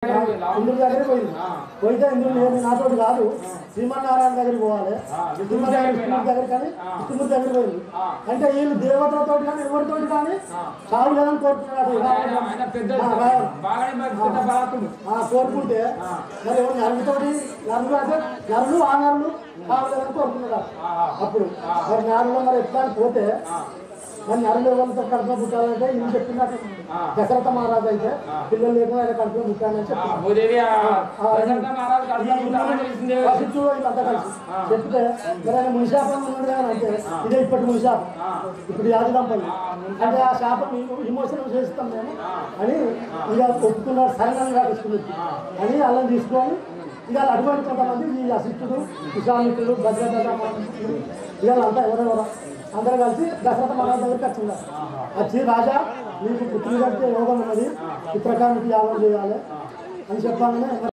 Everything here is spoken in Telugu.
ఇంద్రుడి దగ్గర పోయింది. పోయితే ఇంద్రుడు లేదు నాతోటి కాదు శ్రీమన్నారాయణ దగ్గరికి పోవాలి. విష్ణుమూర్తి దగ్గర కానీ విష్ణుమూర్తి దగ్గర పోయింది. అంటే వీళ్ళు దేవతలతో కానీ ఎవరితోటి కానీ చాలు లేదని కోరుకున్నాడు. కోరుకుంటే మరి ఎవరు నరులతోటి నరులు అంటే నరులు ఆ నరులు చాలు లేదని కోరుకున్నాడు. అప్పుడు మరి నరులో మరి ఎట్లా పోతే మరి నరులు ఎవరితో కడుపులో పుట్టాలంటే ఈయన చెప్పినట్టు దశరథ మహారాజు అయితే పిల్లలు లేకుండా ఆయన కడుపులో పుట్టాలని చెప్పి వీళ్ళంతా కలిసి చెప్తే మరి ఆయన మునిశాపం ఉన్నాడు కానీ అంటే ఇదే ఇప్పటి మునిశాపం ఇప్పుడు యాది దంపలు అంటే ఆ శాపం విమోచనం చేస్తాం మేము అని ఇక ఒప్పుకున్నాడు. సరైన తీసుకుని అని అలా తీసుకొని ఇక అటువంటి కొంతమంది ఈ అసిష్టుడు విశ్వామిత్రుడు భద్రత ఇవాళంతా ఎవరెవరో అందరూ కలిసి దశరథ మహారాజు దగ్గరికి వచ్చిందారు. వచ్చి రాజా మీకు పుట్టిన యోగం ఉన్నది ఈ ప్రకారం యాగం చేయాలి అని చెప్పాలని